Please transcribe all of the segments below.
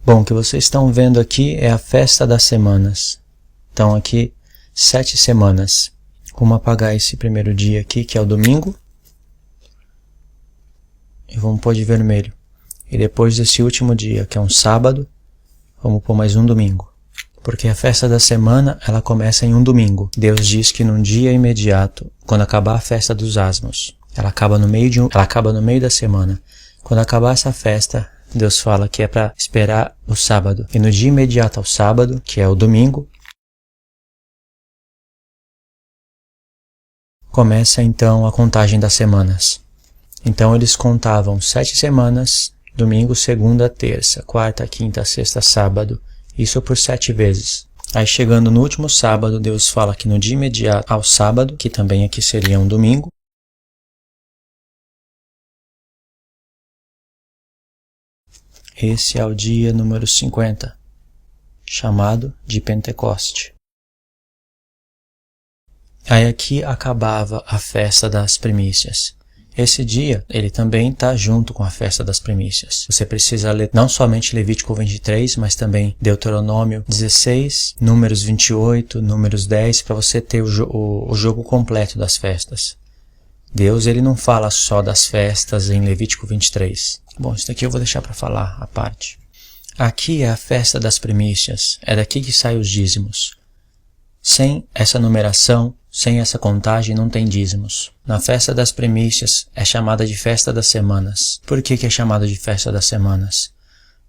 Bom, o que vocês estão vendo aqui é a festa das semanas. Então aqui 7 semanas. Vamos apagar esse primeiro dia aqui, que é o domingo. E vamos pôr de vermelho. E depois desse último dia, que é um sábado, vamos pôr mais um domingo. Porque a festa da semana, ela começa em um domingo. Deus diz que num dia imediato, quando acabar a festa dos asmos, ela acaba no meio da semana. Quando acabar essa festa, Deus fala que é para esperar o sábado. E no dia imediato ao sábado, que é o domingo, começa então a contagem das semanas. Então eles contavam 7 semanas, domingo, segunda, terça, quarta, quinta, sexta, sábado. Isso por 7 vezes. Aí chegando no último sábado, Deus fala que no dia imediato ao sábado, que também aqui seria um domingo, esse é o dia número 50, chamado de Pentecoste. Aí aqui acabava a festa das primícias. Esse dia, ele também está junto com a festa das primícias. Você precisa ler não somente Levítico 23, mas também Deuteronômio 16, Números 28, Números 10, para você ter o jogo completo das festas. Deus, ele não fala só das festas em Levítico 23. Bom, isso daqui eu vou deixar para falar à parte. Aqui é a festa das primícias, é daqui que saem os dízimos. Sem essa numeração, sem essa contagem, não tem dízimos. Na festa das primícias é chamada de festa das semanas. Por que é chamada de festa das semanas?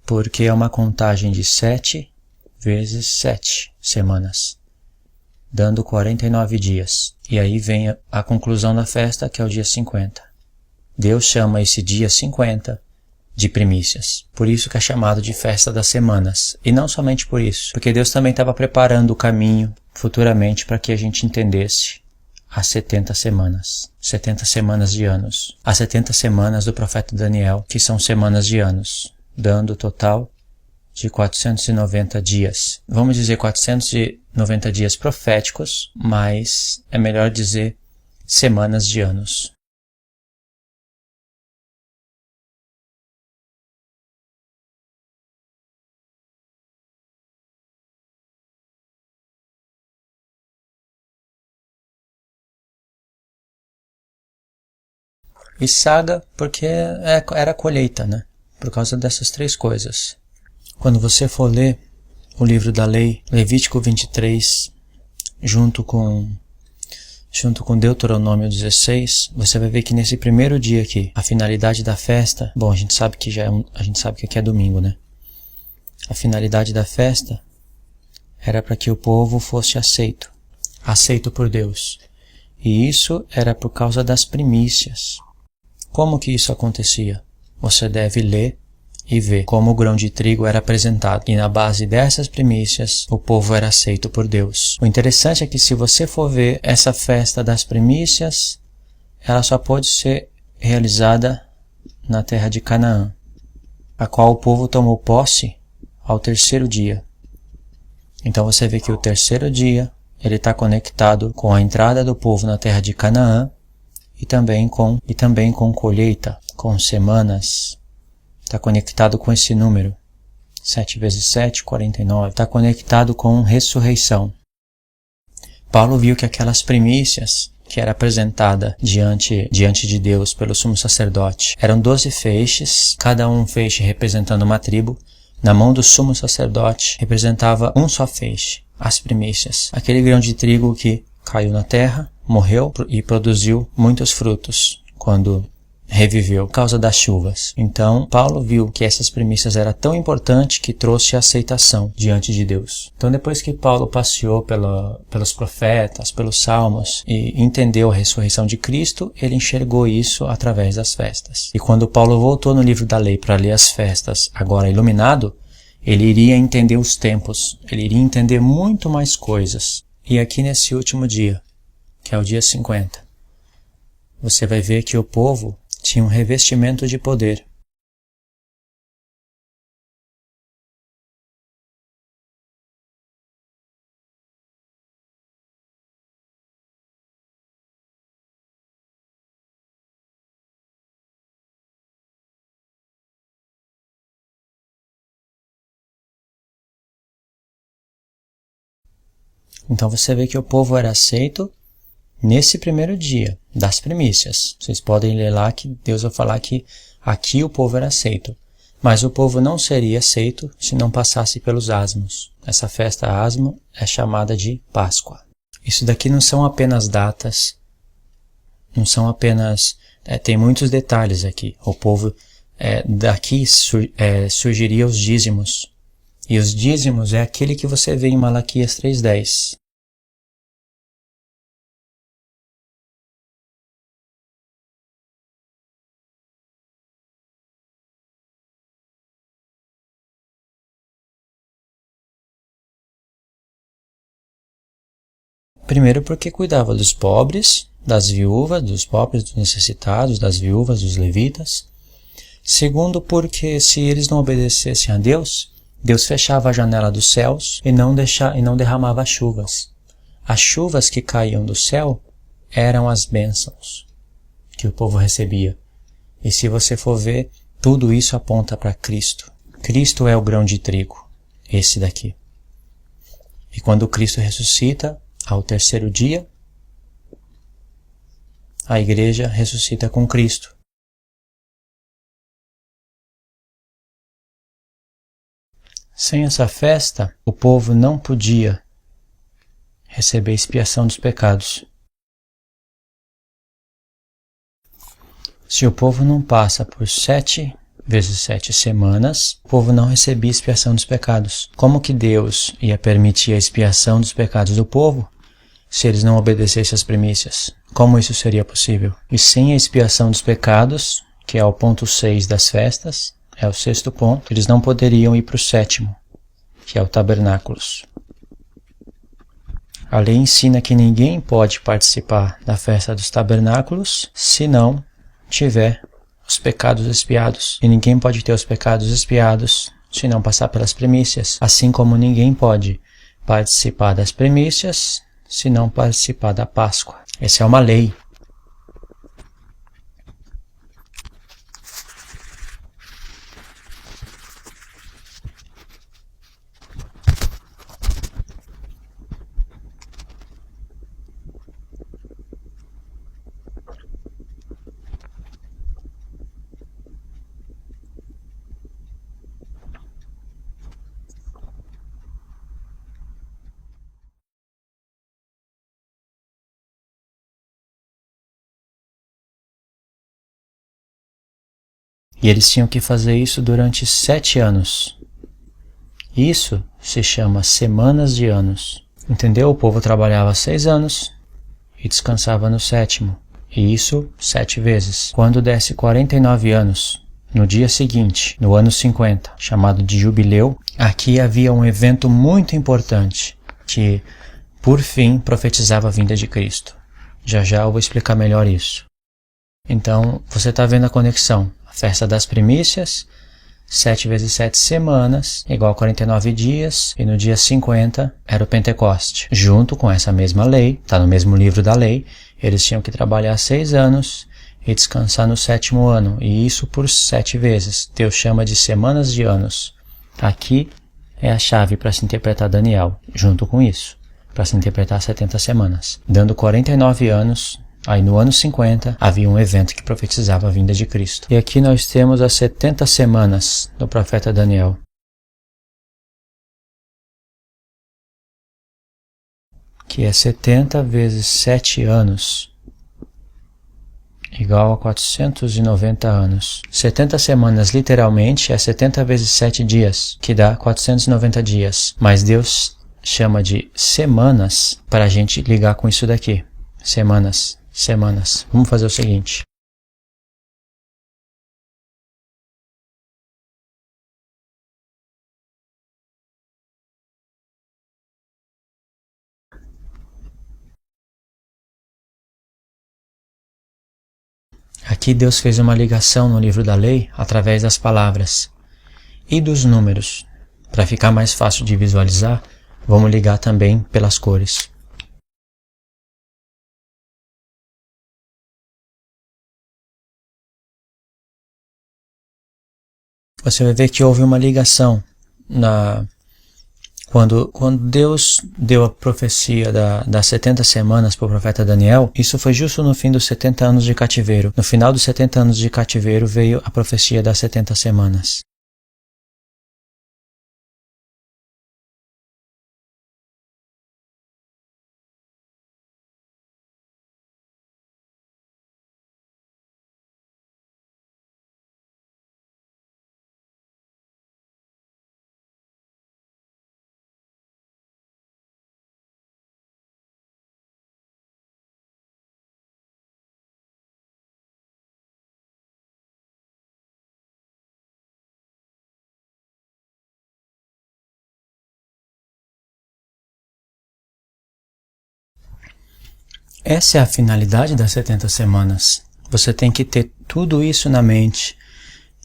Porque é uma contagem de 7 vezes 7 semanas, dando 49 dias. E aí vem a conclusão da festa, que é o dia 50. Deus chama esse dia 50 de primícias. Por isso que é chamado de festa das semanas. E não somente por isso, porque Deus também estava preparando o caminho futuramente para que a gente entendesse as 70 semanas. 70 semanas de anos. As 70 semanas do profeta Daniel, que são semanas de anos, dando o total de 490 dias. Vamos dizer 490 dias proféticos, mas é melhor dizer semanas de anos. E saga porque era a colheita, né? Por causa dessas 3 coisas. Quando você for ler o livro da lei, Levítico 23, junto com Deuteronômio 16, você vai ver que nesse primeiro dia aqui, a finalidade da festa, bom, a gente sabe que aqui é domingo, né? A finalidade da festa era para que o povo fosse aceito por Deus. E isso era por causa das primícias. Como que isso acontecia? Você deve ler e ver como o grão de trigo era apresentado. E na base dessas primícias, o povo era aceito por Deus. O interessante é que se você for ver essa festa das primícias, ela só pode ser realizada na terra de Canaã, a qual o povo tomou posse ao 3º dia. Então você vê que o 3º dia, ele está conectado com a entrada do povo na terra de Canaã, e também com colheita, com semanas. Está conectado com esse número. 7 vezes 7, 49. Está conectado com ressurreição. Paulo viu que aquelas primícias que era apresentada diante de Deus pelo sumo sacerdote eram 12 feixes, cada um feixe representando uma tribo. Na mão do sumo sacerdote representava um só feixe, as primícias. Aquele grão de trigo que caiu na terra, morreu e produziu muitos frutos quando reviveu por causa das chuvas. Então, Paulo viu que essas primícias eram tão importantes que trouxe a aceitação diante de Deus. Então, depois que Paulo passeou pelos profetas, pelos salmos e entendeu a ressurreição de Cristo, ele enxergou isso através das festas. E quando Paulo voltou no livro da lei para ler as festas, agora iluminado, ele iria entender os tempos, ele iria entender muito mais coisas. E aqui nesse último dia, que é o dia 50, você vai ver que o povo tinha um revestimento de poder. Então você vê que o povo era aceito nesse primeiro dia, das primícias. Vocês podem ler lá que Deus vai falar que aqui o povo era aceito. Mas o povo não seria aceito se não passasse pelos asmos. Essa festa asmo é chamada de Páscoa. Isso daqui não são apenas datas, não são apenas... tem muitos detalhes aqui. O povo, daqui surgiria os dízimos. E os dízimos é aquele que você vê em Malaquias 3:10. Primeiro porque cuidava dos pobres, das viúvas, dos pobres, dos necessitados, das viúvas, dos levitas. Segundo porque se eles não obedecessem a Deus, Deus fechava a janela dos céus e não derramava chuvas. As chuvas que caíam do céu eram as bênçãos que o povo recebia. E se você for ver, tudo isso aponta para Cristo. Cristo é o grão de trigo, esse daqui. E quando Cristo ressuscita, ao terceiro dia, a igreja ressuscita com Cristo. Sem essa festa, o povo não podia receber expiação dos pecados. Se o povo não passa por 7 vezes 7 semanas, o povo não recebia expiação dos pecados. Como que Deus ia permitir a expiação dos pecados do povo se eles não obedecessem às primícias? Como isso seria possível? E sem a expiação dos pecados, que é o ponto 6 das festas, é o 6º ponto, eles não poderiam ir para o 7º, que é o tabernáculos. A lei ensina que ninguém pode participar da festa dos tabernáculos se não tiver os pecados expiados. E ninguém pode ter os pecados expiados se não passar pelas primícias. Assim como ninguém pode participar das primícias se não participar da Páscoa. Essa é uma lei. E eles tinham que fazer isso durante 7 anos. Isso se chama semanas de anos. Entendeu? O povo trabalhava 6 anos e descansava no 7º. E isso 7 vezes. Quando desse 49 anos, no dia seguinte, no ano 50, chamado de jubileu, aqui havia um evento muito importante que, por fim, profetizava a vinda de Cristo. Já já eu vou explicar melhor isso. Então, você está vendo a conexão. A festa das primícias, 7 vezes 7 semanas, igual a 49 dias, e no dia 50 era o Pentecoste. Junto com essa mesma lei, está no mesmo livro da lei, eles tinham que trabalhar 6 anos e descansar no 7º ano, e isso por 7 vezes. Deus chama de semanas de anos. Aqui é a chave para se interpretar Daniel, junto com isso, para se interpretar 70 semanas. Dando 49 anos, aí no ano 50 havia um evento que profetizava a vinda de Cristo. E aqui nós temos as 70 semanas do profeta Daniel. Que é 70 vezes 7 anos, igual a 490 anos. 70 semanas literalmente é 70 vezes 7 dias, que dá 490 dias. Mas Deus chama de semanas para a gente ligar com isso daqui. Semanas. Vamos fazer o seguinte. Aqui Deus fez uma ligação no livro da lei através das palavras e dos números. Para ficar mais fácil de visualizar, vamos ligar também pelas cores. Você vai ver que houve uma ligação Quando Deus deu a profecia das 70 semanas para o profeta Daniel, isso foi justo no fim dos 70 anos de cativeiro. No final dos 70 anos de cativeiro veio a profecia das 70 semanas. Essa é a finalidade das 70 semanas. Você tem que ter tudo isso na mente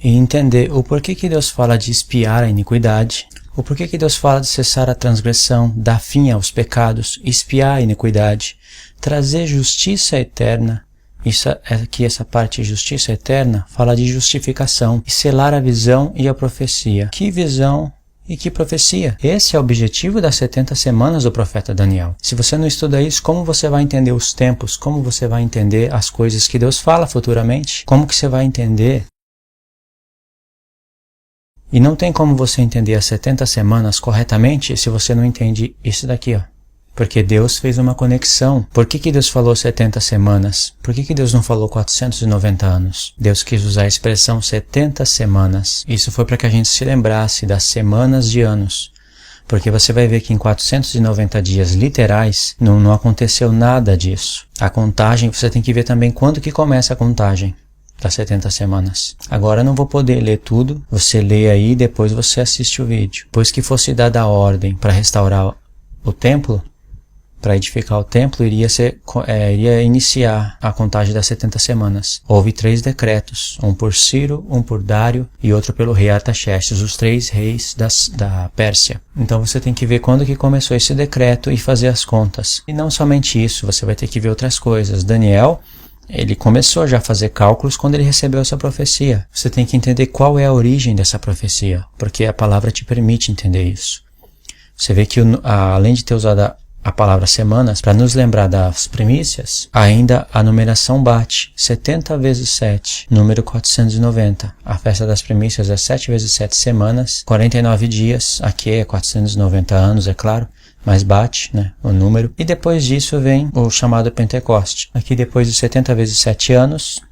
e entender o porquê que Deus fala de expiar a iniquidade, o porquê que Deus fala de cessar a transgressão, dar fim aos pecados, expiar a iniquidade, trazer justiça eterna. Aqui essa parte de justiça eterna fala de justificação e selar a visão e a profecia. Que visão e que profecia? Esse é o objetivo das 70 semanas do profeta Daniel. Se você não estuda isso, como você vai entender os tempos? Como você vai entender as coisas que Deus fala futuramente? Como que você vai entender? E não tem como você entender as 70 semanas corretamente se você não entende isso daqui, ó. Porque Deus fez uma conexão. Por que Deus falou 70 semanas? Por que Deus não falou 490 anos? Deus quis usar a expressão 70 semanas. Isso foi para que a gente se lembrasse das semanas de anos. Porque você vai ver que em 490 dias literais não aconteceu nada disso. A contagem, você tem que ver também quando que começa a contagem das 70 semanas. Agora eu não vou poder ler tudo. Você lê aí e depois você assiste o vídeo. Pois que fosse dada a ordem para restaurar o templo, para edificar o templo, iria iniciar a contagem das 70 semanas. Houve 3 decretos, um por Ciro, um por Dário e outro pelo rei Artaxerxes, os 3 reis da Pérsia. Então você tem que ver quando que começou esse decreto e fazer as contas. E não somente isso, você vai ter que ver outras coisas. Daniel, ele começou já a fazer cálculos quando ele recebeu essa profecia. Você tem que entender qual é a origem dessa profecia, porque a palavra te permite entender isso. Você vê que além de ter usado a palavra semanas para nos lembrar das primícias, ainda a numeração bate 70 vezes 7, número 490. A festa das primícias é 7 vezes 7 semanas, 49 dias, aqui é 490 anos, é claro, mas bate, né, o número. E depois disso vem o chamado Pentecoste. Aqui depois de 70 vezes 7 anos,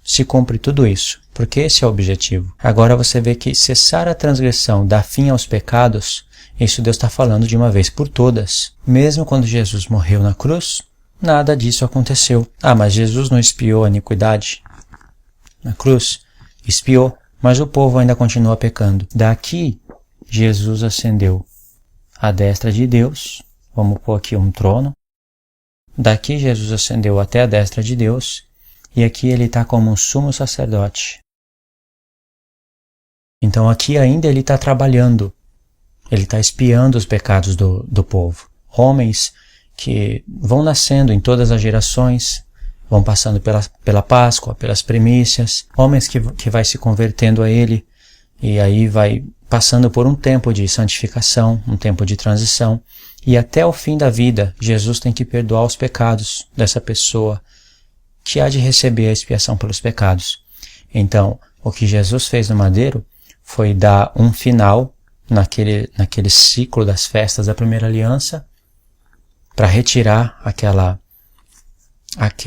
se cumpre tudo isso, porque esse é o objetivo. Agora você vê que cessar a transgressão, dar fim aos pecados, isso Deus está falando de uma vez por todas. Mesmo quando Jesus morreu na cruz, nada disso aconteceu. Ah, mas Jesus não expiou a iniquidade na cruz? Expiou, mas o povo ainda continua pecando. Daqui, Jesus ascendeu à destra de Deus. Vamos pôr aqui um trono. Daqui, Jesus ascendeu até a destra de Deus. E aqui ele está como um sumo sacerdote. Então aqui ainda ele está trabalhando. Ele está expiando os pecados do povo. Homens que vão nascendo em todas as gerações, vão passando pela Páscoa, pelas primícias, homens que vai se convertendo a ele, e aí vai passando por um tempo de santificação, um tempo de transição, e até o fim da vida, Jesus tem que perdoar os pecados dessa pessoa que há de receber a expiação pelos pecados. Então, o que Jesus fez no madeiro foi dar um final naquele ciclo das festas da primeira aliança, para retirar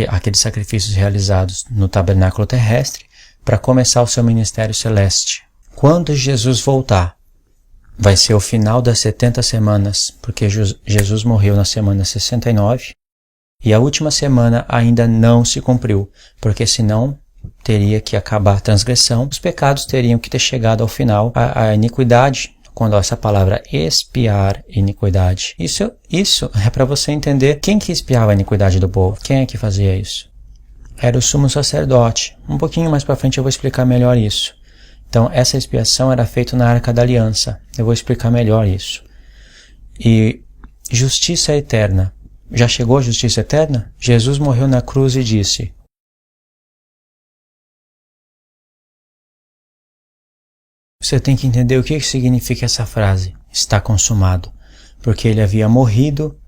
aqueles sacrifícios realizados no tabernáculo terrestre, para começar o seu ministério celeste. Quando Jesus voltar, vai ser o final das 70 semanas, porque Jesus morreu na semana 69, e a última semana ainda não se cumpriu, porque senão teria que acabar a transgressão, os pecados teriam que ter chegado ao final, a iniquidade. Quando essa palavra expiar iniquidade, isso é para você entender quem que expiava a iniquidade do povo. Quem é que fazia isso? Era o sumo sacerdote. Um pouquinho mais para frente eu vou explicar melhor isso. Então essa expiação era feita na Arca da Aliança. Eu vou explicar melhor isso. E justiça eterna. Já chegou a justiça eterna? Jesus morreu na cruz e disse: você tem que entender o que significa essa frase, está consumado. porque ele havia morrido,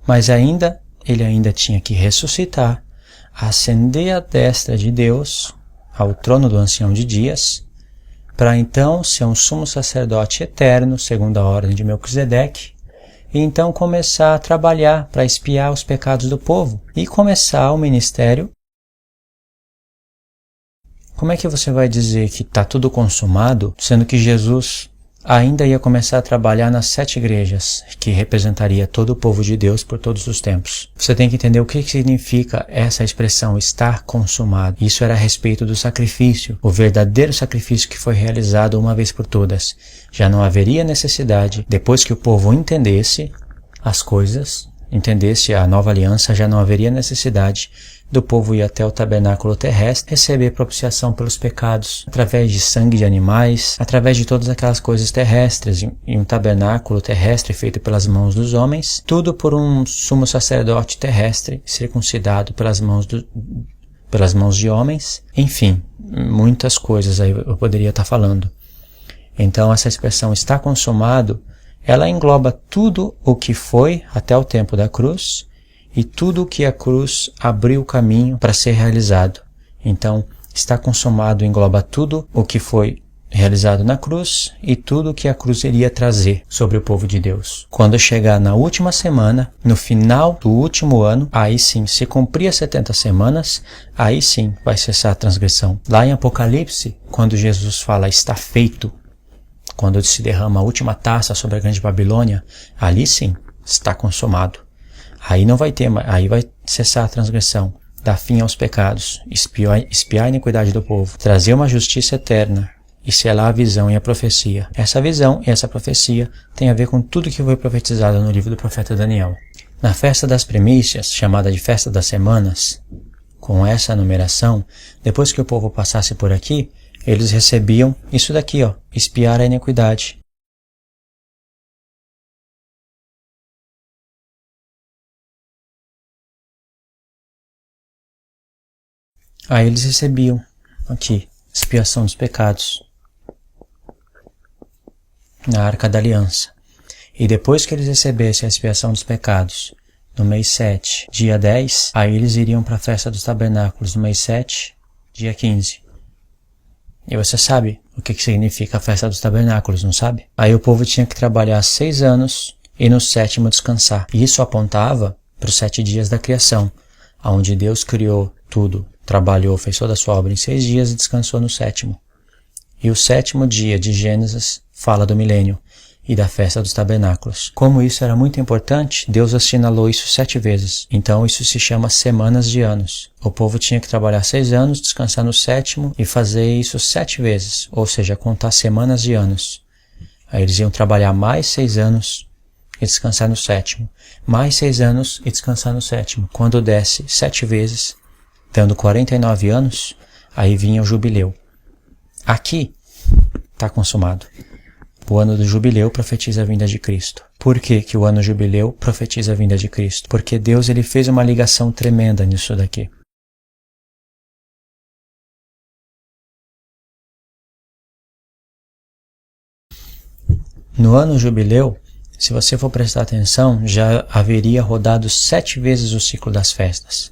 mas ele ainda tinha que ressuscitar, ascender à destra de Deus, ao trono do Ancião de Dias, para então ser um sumo sacerdote eterno, segundo a ordem de Melquisedeque, e então começar a trabalhar para expiar os pecados do povo e começar o ministério. Como é que você vai dizer que está tudo consumado, sendo que Jesus ainda ia começar a trabalhar nas 7 igrejas, que representaria todo o povo de Deus por todos os tempos? Você tem que entender o que significa essa expressão estar consumado. Isso era a respeito do sacrifício, o verdadeiro sacrifício que foi realizado uma vez por todas. Já não haveria necessidade, depois que o povo entendesse as coisas, entendesse a nova aliança, já não haveria necessidade do povo ir até o tabernáculo terrestre, receber propiciação pelos pecados, através de sangue de animais, através de todas aquelas coisas terrestres, em um tabernáculo terrestre feito pelas mãos dos homens, tudo por um sumo sacerdote terrestre, circuncidado pelas mãos de homens. Enfim, muitas coisas aí eu poderia estar falando. Então essa expressão está consumado, ela engloba tudo o que foi até o tempo da cruz, e tudo o que a cruz abriu o caminho para ser realizado. Então, está consumado engloba tudo o que foi realizado na cruz e tudo o que a cruz iria trazer sobre o povo de Deus. Quando chegar na última semana, no final do último ano, aí sim, se cumprir as 70 semanas, aí sim vai cessar a transgressão. Lá em Apocalipse, quando Jesus fala está feito, quando se derrama a última taça sobre a grande Babilônia, ali sim está consumado. Aí não vai ter, aí vai cessar a transgressão, dar fim aos pecados, expiar a iniquidade do povo, trazer uma justiça eterna e selar a visão e a profecia. Essa visão e essa profecia tem a ver com tudo que foi profetizado no livro do profeta Daniel. Na festa das primícias, chamada de festa das semanas, com essa numeração, depois que o povo passasse por aqui, eles recebiam isso daqui, expiar a iniquidade. Aí eles recebiam aqui, expiação dos pecados, na Arca da Aliança. E depois que eles recebessem a expiação dos pecados, no mês 7, dia 10, aí eles iriam para a festa dos tabernáculos, no mês 7, dia 15. E você sabe o que significa a festa dos tabernáculos, não sabe? Aí o povo tinha que trabalhar 6 anos e no 7º descansar. E isso apontava para os 7 dias da criação, onde Deus criou tudo, trabalhou, fez toda a sua obra em 6 dias e descansou no 7º. E o 7º dia de Gênesis fala do milênio e da festa dos tabernáculos. Como isso era muito importante, Deus assinalou isso 7 vezes. Então isso se chama semanas de anos. O povo tinha que trabalhar 6 anos, descansar no 7º e fazer isso 7 vezes, ou seja, contar semanas de anos. Aí eles iam trabalhar mais 6 anos e descansar no 7º. Mais 6 anos e descansar no 7º. Quando desse 7 vezes, dando 49 anos, aí vinha o jubileu. Aqui está consumado. O ano do jubileu profetiza a vinda de Cristo. Por que que o ano jubileu profetiza a vinda de Cristo? Porque Deus ele fez uma ligação tremenda nisso daqui. No ano jubileu, se você for prestar atenção, já haveria rodado 7 vezes o ciclo das festas.